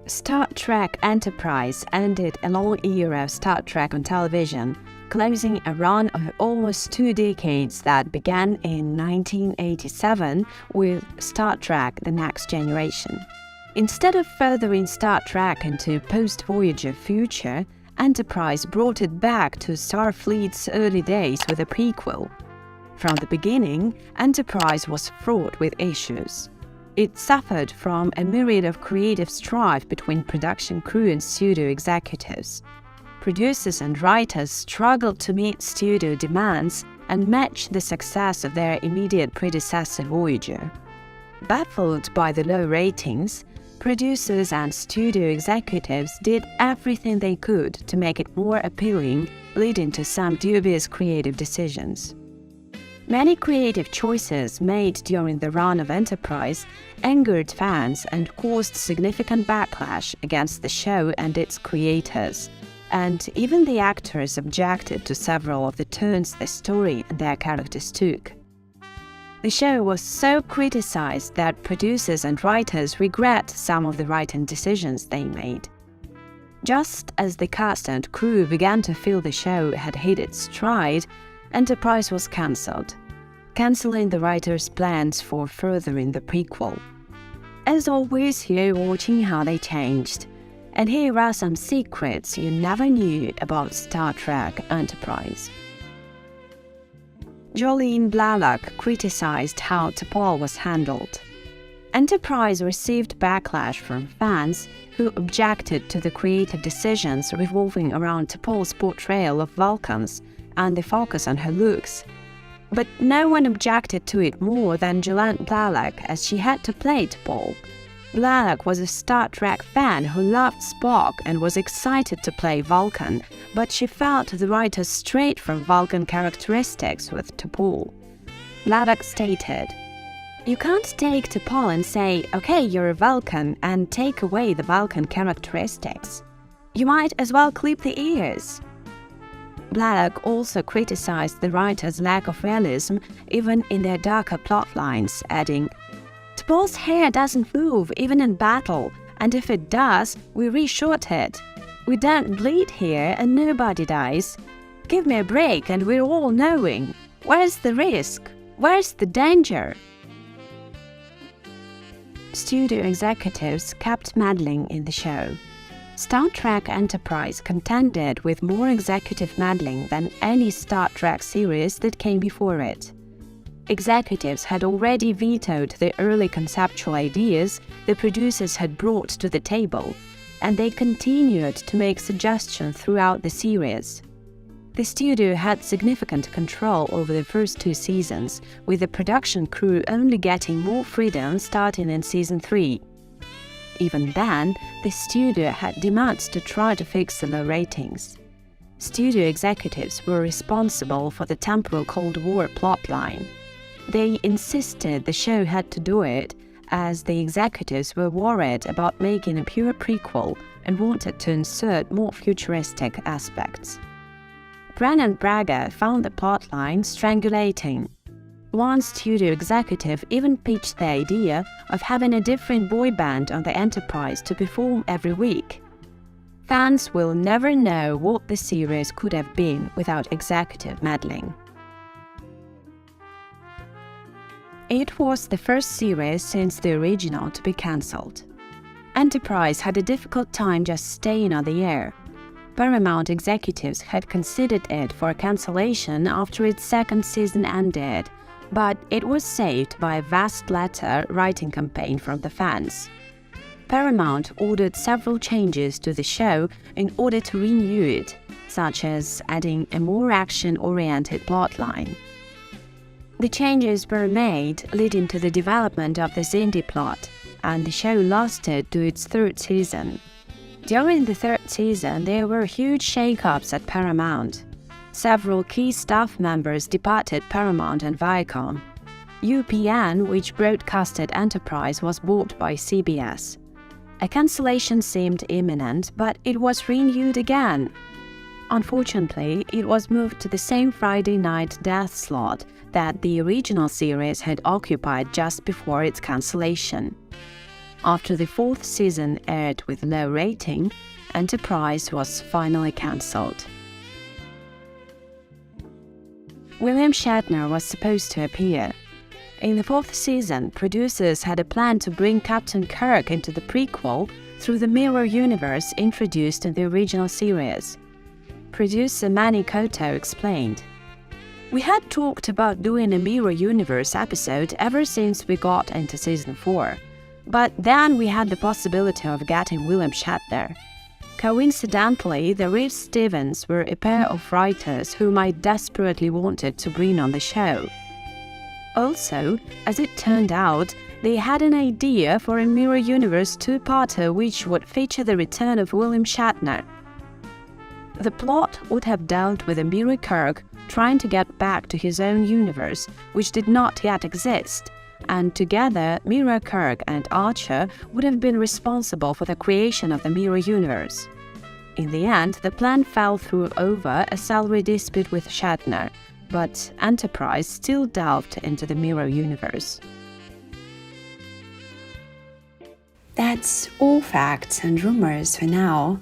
Star Trek Enterprise ended a long era of Star Trek on television, closing a run of almost 2 decades that began in 1987 with Star Trek: The Next Generation. Instead of furthering Star Trek into post-Voyager future, Enterprise brought it back to Starfleet's early days with a prequel. From the beginning, Enterprise was fraught with issues. It suffered from a myriad of creative strife between production crew and studio executives. Producers and writers struggled to meet studio demands and match the success of their immediate predecessor Voyager. Baffled by the low ratings, producers and studio executives did everything they could to make it more appealing, leading to some dubious creative decisions. Many creative choices made during the run of Enterprise angered fans and caused significant backlash against the show and its creators, and even the actors objected to several of the turns the story and their characters took. The show was so criticized that producers and writers regret some of the writing decisions they made. Just as the cast and crew began to feel the show had hit its stride, Enterprise was cancelled, cancelling the writers' plans for furthering the prequel. As always, you're watching how they changed, and here are some secrets you never knew about Star Trek Enterprise. Jolene Blalock criticized how T'Pol was handled. Enterprise received backlash from fans who objected to the creative decisions revolving around T'Pol's portrayal of Vulcans and the focus on her looks. But no one objected to it more than Jolene Blalock, as she had to play T'Pol. Blalock was a Star Trek fan who loved Spock and was excited to play Vulcan, but she felt the writers strayed from Vulcan characteristics with T'Pol. Blalock stated, "You can't take T'Pol and say, okay, you're a Vulcan, and take away the Vulcan characteristics. You might as well clip the ears." Blalock also criticized the writers' lack of realism even in their darker plotlines, adding, "T'Pol's hair doesn't move even in battle, and if it does, we reshot it. We don't bleed here and nobody dies. Give me a break and we're all knowing. Where's the risk? Where's the danger?" Studio executives kept meddling in the show. Star Trek Enterprise contended with more executive meddling than any Star Trek series that came before it. Executives had already vetoed the early conceptual ideas the producers had brought to the table, and they continued to make suggestions throughout the series. The studio had significant control over the first 2 seasons, with the production crew only getting more freedom starting in Season 3. Even then, the studio had demands to try to fix the low ratings. Studio executives were responsible for the temporal Cold War plotline. They insisted the show had to do it, as the executives were worried about making a pure prequel and wanted to insert more futuristic aspects. Brannon Braga found the plotline strangulating. One studio executive even pitched the idea of having a different boy band on the Enterprise to perform every week. Fans will never know what the series could have been without executive meddling. It was the first series since the original to be cancelled. Enterprise had a difficult time just staying on the air. Paramount executives had considered it for cancellation after its 2nd season ended, but it was saved by a vast letter writing campaign from the fans. Paramount ordered several changes to the show in order to renew it, such as adding a more action-oriented plotline. The changes were made, leading to the development of the Xindi plot, and the show lasted to its 3rd season. During the 3rd season, there were huge shake-ups at Paramount. Several key staff members departed Paramount and Viacom. UPN, which broadcasted Enterprise, was bought by CBS. A cancellation seemed imminent, but it was renewed again. Unfortunately, it was moved to the same Friday night death slot that the original series had occupied just before its cancellation. After the fourth season aired with low rating, Enterprise was finally cancelled. William Shatner was supposed to appear. In the fourth season, producers had a plan to bring Captain Kirk into the prequel through the mirror universe introduced in the original series. Producer Manny Coto explained, "We had talked about doing a mirror universe episode ever since we got into season 4, but then we had the possibility of getting William Shatner. Coincidentally, the Reeves Stevens were a pair of writers whom I desperately wanted to bring on the show. Also, as it turned out, they had an idea for a mirror universe two-parter which would feature the return of William Shatner. The plot would have dealt with a mirror Kirk trying to get back to his own universe, which did not yet exist, and together Mirror Kirk and Archer would have been responsible for the creation of the mirror universe. In the end, the plan fell through over a salary dispute with Shatner, but Enterprise still delved into the mirror universe." That's all facts and rumors for now.